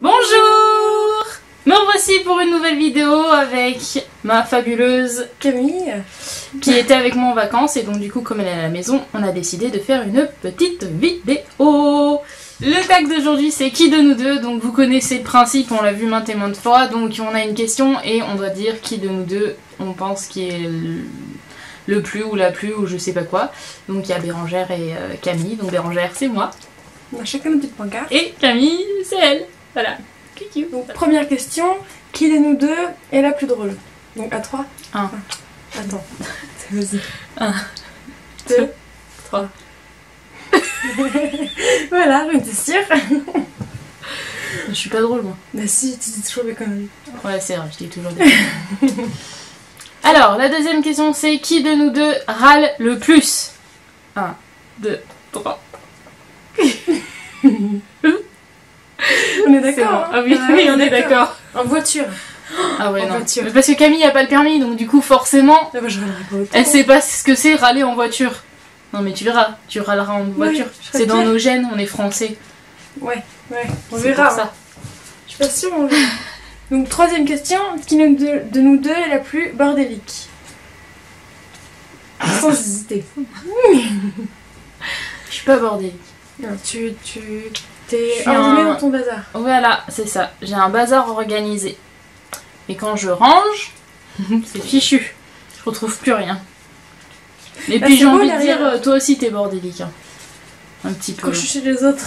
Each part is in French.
Bonjour! Me voici pour une nouvelle vidéo avec ma fabuleuse Camille qui était avec moi en vacances et donc du coup comme elle est à la maison on a décidé de faire une petite vidéo. Le tag d'aujourd'hui c'est qui de nous deux, donc vous connaissez le principe, on l'a vu maintes et maintes fois, donc on a une question et on doit dire qui de nous deux on pense qui est le plus ou la plus ou je sais pas quoi. Donc il y a Bérangère et Camille, donc Bérangère c'est moi. On a chacun une petite pancarte. Et Camille c'est elle, voilà. Donc première question, qui de nous deux est la plus drôle? Donc à 3. 1. Attends, vas-y. 1, 2, 3. Voilà, j'étais sûre. Je suis pas drôle moi. Bah si, tu dis toujours des conneries. Ouais c'est vrai, je dis toujours des conneries. Alors, la deuxième question c'est qui de nous deux râle le plus? 1, 2, 3. On est d'accord hein? Ah oui, oui, on est d'accord. En voiture. Ah ouais, En non. voiture. Parce que Camille a pas le permis, donc du coup, forcément, Ah bah je râlerai pas autant. elle sait pas ce que c'est râler en voiture. Non, mais tu verras, tu râleras en voiture. je serais C'est dans fière. nos gènes, on est français. Ouais, on C'est verra. pour ça. Je suis pas sûre, on verra. Donc troisième question, qui de nous deux est la plus bordélique? Sans hésiter. Je suis pas bordélique. Non, t'es suis ordonné un- dans ton bazar. Voilà, c'est ça. J'ai un bazar organisé. Et quand je range, c'est fichu. Je retrouve plus rien. Et Bah, puis c'est j'ai beau, envie de derrière. dire, toi aussi t'es bordélique. Hein. Un petit peu. Quand je suis chez les autres,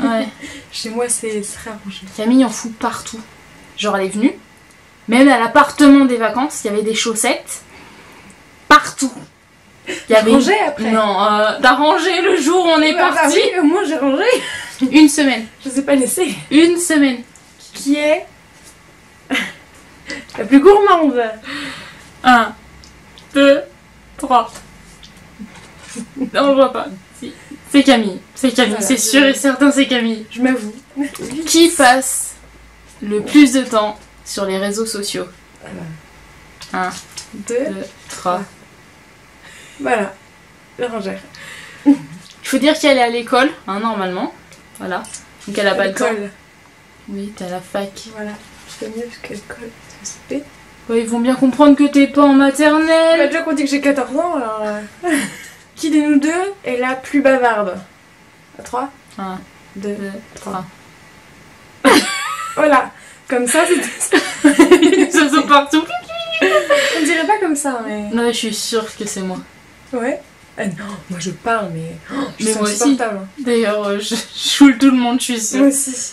Ouais. chez moi c'est très arrangé. Camille en fout partout. Genre elle est venue. Même à l'appartement des vacances, il y avait des chaussettes. Partout. Il y avait Rangé après. Non, t'as rangé le jour où on est Bah, parti. oui, moi j'ai rangé. Une semaine. Je sais pas laisser. Une semaine. Qui est la plus gourmande? 1, 2, 3. Non, on voit pas. Si. C'est Camille. C'est Camille. Voilà, C'est sûr et certain, c'est Camille. Je m'avoue. Qui passe le plus de temps sur les réseaux sociaux? 1, 2, 2, 3. voilà. Bérangère. Il faut dire qu'elle est à l'école, hein, normalement. Voilà. Donc elle a pas le temps. L'école. Oui, t'es à la fac. Voilà. Je fais mieux parce que l'école, c'est CP. Ouais, ils vont bien comprendre que t'es pas en On m'a maternelle. déjà qu'on dit que j'ai 14 ans, alors... Qui de nous deux est la plus bavarde? À 3, 1, 2, 2, 3. Voilà. Comme ça, c'est tout. Ça saute partout. On dirait pas comme ça, mais... Non, je suis sûre que c'est moi. Ouais. Ah non, moi je parle, mais... je Mais suis moi aussi. insupportable, hein. D'ailleurs, je choule tout le monde, je suis sûre. Moi aussi.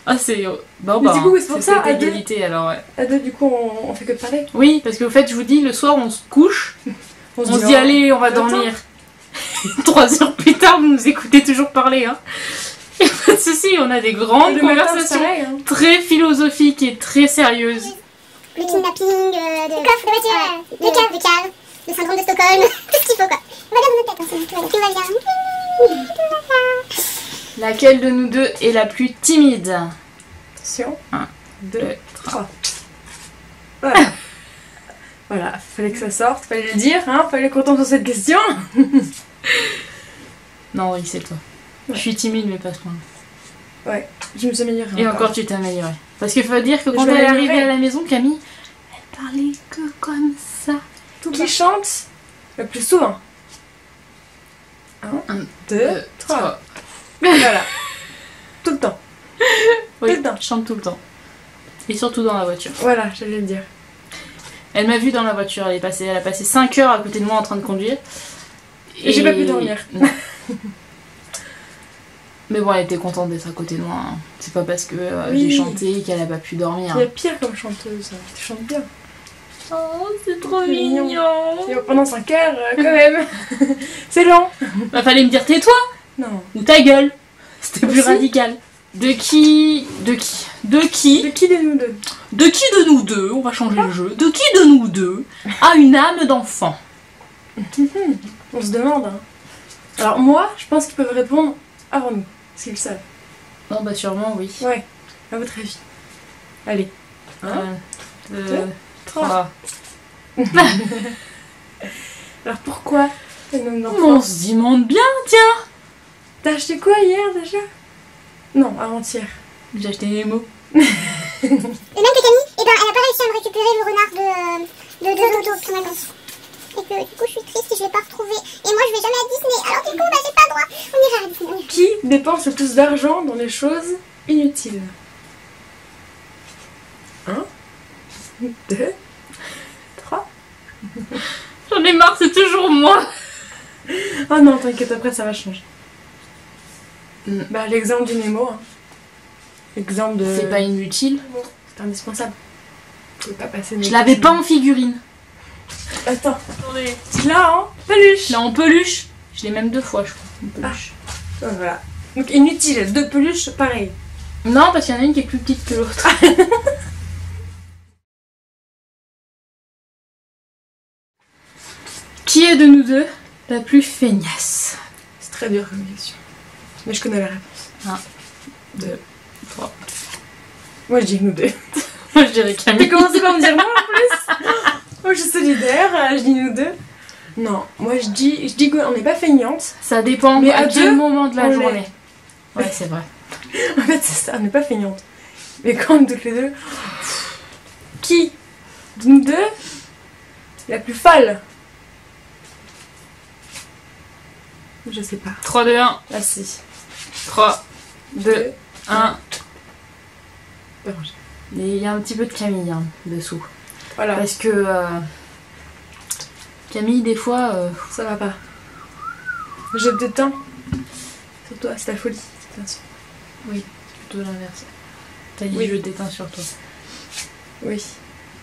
Ah, c'est... Bon, Mais du coup, c'est pour ça, à deux- égalité, alors ouais. À deux, du coup, on fait que de parler. Oui, parce qu'au fait, je vous dis, le soir, on se couche. On se dit, oh, allez, on va attends. dormir. 3 heures plus tard, vous nous écoutez toujours parler. Hein. Et pas de soucis, on a des grandes Le matin, c'est conversations pareil, hein. très philosophiques et très sérieuses. Le kidnapping, de coffre de voiture, de cave, le syndrome de Stockholm, tout ce qu'il faut quoi. On va bien dans notre tête, tout va bien. Laquelle de nous deux est la plus timide? Attention. 1, 2, 2, 3. Voilà. Voilà, fallait que ça sorte, fallait le dire, hein, fallait qu'on tombe sur cette question. Non, oui, c'est toi. Ouais. Je suis timide, mais pas à ce point. Ouais, je me suis améliorée. Et encore, tu t'es améliorée. Parce qu'il faut dire que quand Je elle est m'améliorerai. arrivée à la maison, Camille, elle parlait que comme ça. Tout Qui chante le plus souvent? 1, 2, 3. Voilà. Tout le temps. Oui, Tout le temps. je chante tout le temps. Et surtout dans la voiture. Voilà, j'allais le dire. Elle m'a vue dans la voiture, elle a passé 5 heures à côté de moi en train de conduire. Et j'ai pas pu dormir. Non. Mais bon, elle était contente d'être à côté de moi. Hein. C'est pas parce que Oui. j'ai chanté qu'elle a pas pu dormir. Il y a pire comme chanteuse. Tu chantes bien. Oh, c'est trop C'est mignon. mignon. Et pendant 5 heures, quand même. C'est long. Bah, fallait me dire tais-toi Non. ou ta gueule. C'était plus Aussi. radical. De qui De qui de nous deux? De qui de nous deux, on va changer le jeu, de qui de nous deux a une âme d'enfant? On se demande. Hein. Alors moi, je pense qu'ils peuvent répondre avant nous. Parce qu'ils le savent. Non, bah sûrement oui. Ouais. À votre avis. Allez. 1, 2, 2, 3. Alors pourquoi t'as une âme d'enfant? On se demande bien, tiens. T'as acheté quoi hier déjà? Non, avant-hier. J'ai acheté Nemo. Et même que Camille, eh ben, elle a pas réussi à me récupérer le renard de Dodo finalement. Et que du coup je suis triste et je l'ai pas retrouvé. Et moi je vais jamais à Disney, alors du coup bah j'ai pas le droit. On ira à Disney. Qui dépense le plus d'argent dans les choses inutiles? 1, 2, 3. J'en ai marre, c'est toujours moi. Oh non, t'inquiète, après ça va changer. Bah l'exemple du Nemo. Hein. L'exemple de... C'est pas inutile. C'est indispensable. Je peux pas passer. Je l'avais pas en figurine. Attends, attendez. Tu l'as en peluche. Là en peluche. Je l'ai même 2 fois, je crois. En peluche. Ah, voilà. Donc inutile, 2 peluches, pareil. Non, parce qu'il y en a une qui est plus petite que l'autre. Qui est de nous deux la plus feignasse? C'est très dur comme question. Mais je connais la réponse. 1, 2, 3. Moi je dis nous deux. Moi je dirais Camille. T'as commencé par me dire moi en plus. Moi je suis solidaire, je dis nous deux. Non, moi je dis qu'on n'est pas feignante. Ça dépend mais à quel moment de la on journée. Ouais, c'est vrai. En fait c'est ça, on n'est pas feignante. Mais quand on est toutes les deux... Qui de nous deux la plus folle? Je sais pas. 3, 2, 1. Ah si. 3, 2, 1. Bérangère. Il y a un petit peu de Camille hein, dessous. Voilà. Parce que Camille, des fois. Ça va pas. Je te détends. Sur toi, c'est la folie. Oui, c'est plutôt l'inverse. T'as dit Oui. je déteins sur toi. Oui.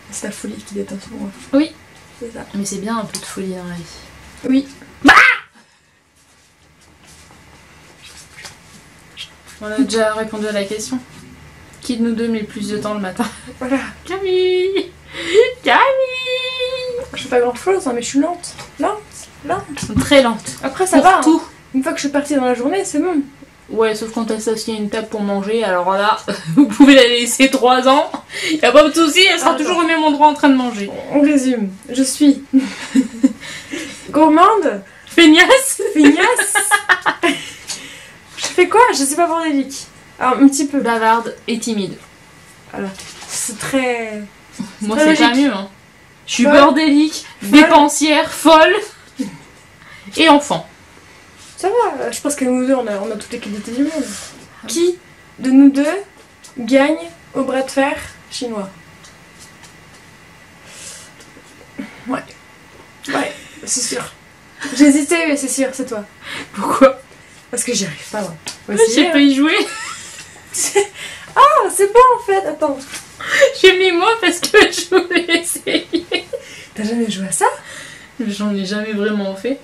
C'est la folie qui détend sur moi. Oui. C'est ça. Mais c'est bien un peu de folie dans la vie. Oui. On a déjà répondu à la question. Qui de nous deux met le plus de temps le matin? Voilà. Camille. Camille. Je fais pas grand chose, hein, mais je suis lente. Lente. Très lente. Après ça Pour va. tout. Hein. Une fois que je suis partie dans la journée, c'est bon. Ouais, sauf quand elle s'assied à une table pour manger, alors là, vous pouvez la laisser 3 ans. Y a pas de souci, elle sera Attends. toujours au même endroit en train de manger. On résume. Je suis gourmande, Feignasse. feignasse. Je fais quoi? Je suis pas bordélique. Alors un petit peu. Bavarde et timide. Voilà. C'est très... Moi, très c'est pas logique. mieux. Hein. Je suis Folle. bordélique, dépensière, folle et enfant. Ça va, je pense que nous deux, on a toutes les qualités du monde. Qui de nous deux gagne au bras de fer chinois? Ouais, c'est sûr. J'ai hésité, mais c'est sûr, c'est toi. Pourquoi? Parce que j'y arrive pas, moi. Faut Je essayer, sais pas y jouer. Ah, c'est bon en fait, attends. J'ai mis moi parce que je voulais essayer. T'as jamais joué à ça? J'en ai jamais vraiment fait.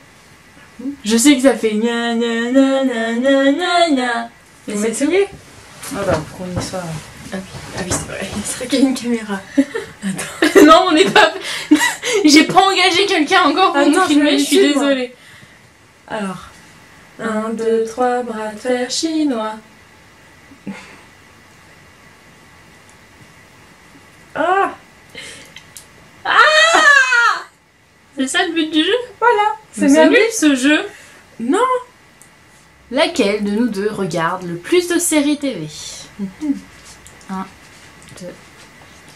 Je sais que ça fait gna gna gna gna gna gna gna. Mais Mais c'est c'est essayé. Ah bah pour qu'on y soit. Ah oui, c'est vrai. Il serait qu'il y ait une caméra. Non, on n'est pas. J'ai pas engagé quelqu'un encore pour Attends, nous je filmer, vais je suis dessus, moi. désolée. Alors, 1, 2, 3, bras de fer chinois. Ah, C'est ça le but du jeu? voilà. C'est bien nul ce jeu. Non. Laquelle de nous deux regarde le plus de séries TV? 1, 2,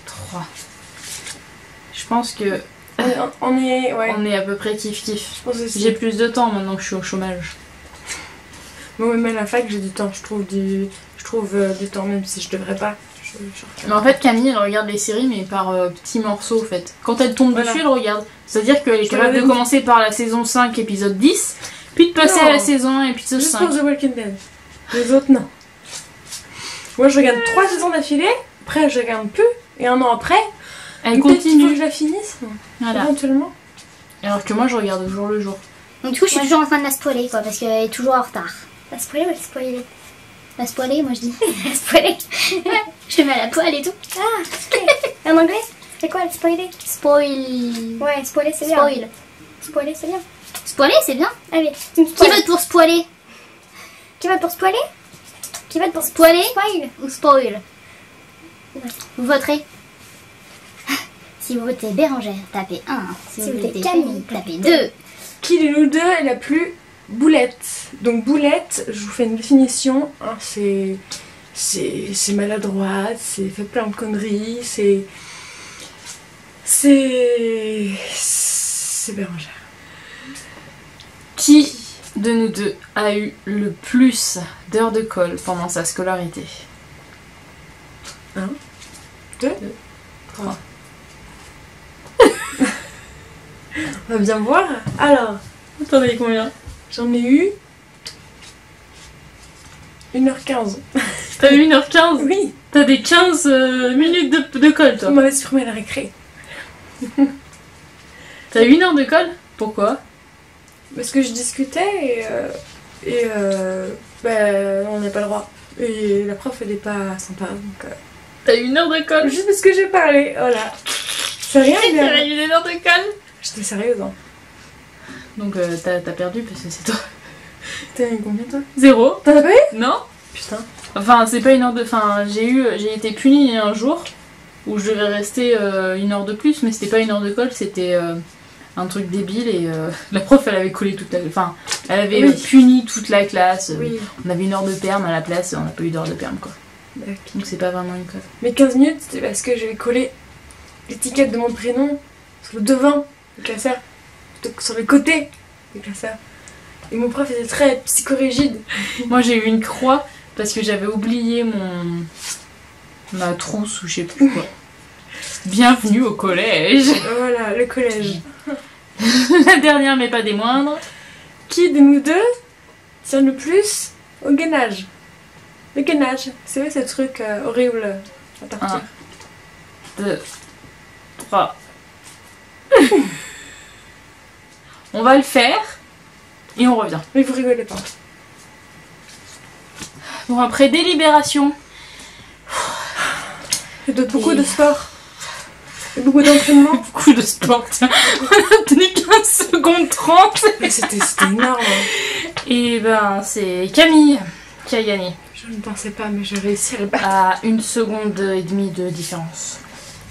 3. Je pense que On est... Ouais. on est à peu près kiff-kiff. Je pense aussi. J'ai plus de temps maintenant que je suis au chômage. Moi même à la fac j'ai du temps, je trouve du temps même si je devrais pas. Mais en fait Camille elle regarde les séries mais par petits morceaux en fait. Quand elle tombe Voilà. dessus elle regarde. C'est-à-dire qu'elle est Je capable de regarde commencer par la saison 5 épisode 10 puis de passer Non. à la saison 1 épisode Juste 5. pour The Walking Dead. Les autres non. Moi je regarde 3 saisons d'affilée, après je regarde plus, et un an après, Elle peut-être qu'il faut que continue. je la finisse, Voilà. éventuellement. Alors que moi je regarde au jour le jour. Donc du coup je suis toujours en train de la spoiler quoi, parce qu'elle est toujours en retard. La spoiler ou la spoiler? La spoiler moi je dis. La spoiler. Je te mets à la poêle et tout. Ah ok. En anglais c'est quoi le spoiler? Spoil. Ouais spoiler c'est bien. Spoil. Spoiler c'est bien. Spoiler c'est bien. Allez. Qui vote pour spoiler? Qui vote pour spoiler? Qui vote pour spoiler? Spoil ou spoil? Vous voterez. Si vous votez Bérangère, tapez 1. Si vous votez Camille, tapez 2. Qui de nous deux est la plus boulette? Donc boulette, je vous fais une définition, hein, c'est c'est maladroit, c'est fait plein de conneries, c'est Bérangère. Qui de nous deux a eu le plus d'heures de colle pendant sa scolarité? 1, 2, 3. On va bien voir. Alors, T'en as eu combien? j'en ai eu 1h15. T'as eu 1h15? Oui, T'as des 15 minutes de colle, toi. on m'avait supprimé la récré. T'as eu 1 heure de colle? Pourquoi? Parce que je discutais et on n'a pas le droit. Et la prof elle est pas sympa donc. T'as eu 1 heure de colle? Juste parce que j'ai parlé, voilà. C'est rien bien. T'as eu 1 heure de colle? J'étais sérieuse hein. Donc t'as perdu parce que c'est toi. T'as eu combien toi? 0. T'en as pas eu? Non? Putain. Enfin, c'est pas 1 heure de... Enfin, j'ai été punie un jour où je devais rester 1 heure de plus, mais c'était pas 1 heure de colle, c'était un truc débile et la prof elle avait collé toute la... Enfin, elle avait Oui. puni toute la classe. Oui. On avait 1 heure de perm à la place, on n'a pas eu d'heure de perm quoi. D'accord. Donc c'est pas vraiment une colle. Mais 15 minutes c'était parce que j'avais collé l'étiquette de mon prénom sur le devant du classeur, sur le côté du classeur. Et mon prof était très psychorigide. Moi j'ai eu une croix parce que j'avais oublié ma trousse ou je sais plus quoi. Bienvenue au collège. Voilà, le collège. La dernière mais pas des moindres. Qui de nous deux tient le plus au gainage? Le gainage, c'est vrai ce truc horrible à partir. 2, 3. On va le faire et on revient. Mais vous rigolez pas. Bon après délibération. Et de beaucoup de sport. Et beaucoup d'entraînement. Beaucoup de sport, tiens. On a tenu 15 secondes 30. Mais c'était énorme. Et ben c'est Camille qui a gagné. Je ne pensais pas, mais j'ai réussi à le battre. À 1 seconde et demie de différence.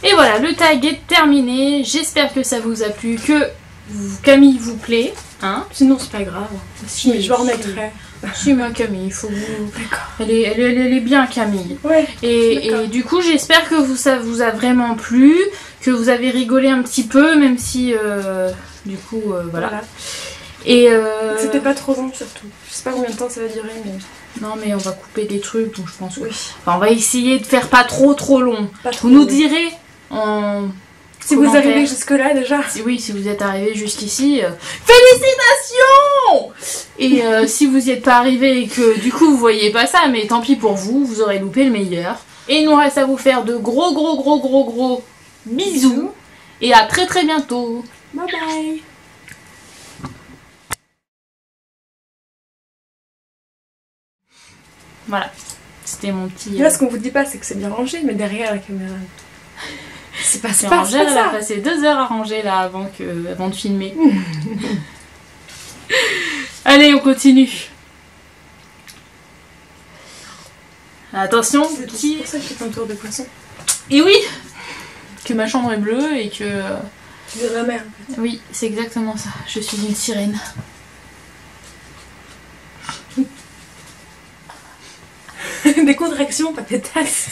Et voilà, le tag est terminé. J'espère que ça vous a plu, que Camille vous plaît. Hein? Sinon, c'est pas grave. Si, je le remettrai. Si, ma Camille, il faut que vous... D'accord. Elle est bien, Camille. Ouais. Et du coup, j'espère que ça vous a vraiment plu, que vous avez rigolé un petit peu, même si, du coup, voilà. Et C'était pas trop long, surtout. Je sais pas combien de temps ça va durer, mais... non, mais on va couper des trucs, donc je pense que... Oui. Enfin, on va essayer de faire pas trop long. Pas trop Vous nous long. direz en... Si vous commentaire. arrivez jusque-là, déjà. Si vous êtes arrivé jusqu'ici, félicitations! Et si vous n'y êtes pas arrivé et que du coup vous voyez pas ça, mais tant pis pour vous, vous aurez loupé le meilleur. Et il nous reste à vous faire de gros bisous. Et à très bientôt. Bye bye. Voilà, c'était mon petit... Là, ce qu'on vous dit pas, c'est que c'est bien rangé, mais derrière la caméra... C'est pas ça. Rangel, elle a passé 2 heures à ranger là avant de filmer. Allez, on continue. Attention, C'est pour ça que je fais un tour de poisson. Et oui, que ma chambre est bleue et que... De la mer. Oui, c'est exactement ça. Je suis une sirène. Des contractions, pas des tasses.